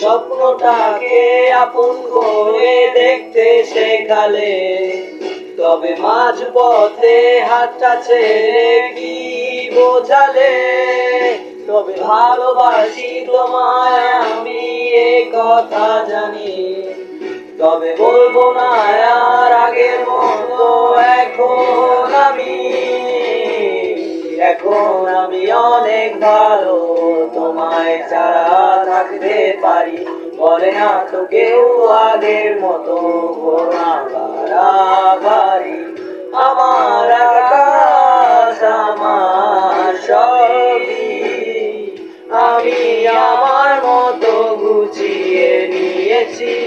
স্বপ্নটাকে আপন করে দেখতে শেখালে, তবে মাঝ পথে হাতটা ছেড়ে কি বোঝালে? তবে ভালোবাসি তোমায় আমি এ কথা জানি, তবে বলবো না আর আগের মতো। এখন আমি অনেক ভালো, তোমায় ছাড়া থাকতে পারি। বলে না তো কেউ আগের মতো না বাড়াবাড়ি। আমার আকাশ আমার সবই আমি আমার মতো গুছিয়ে নিয়েছি।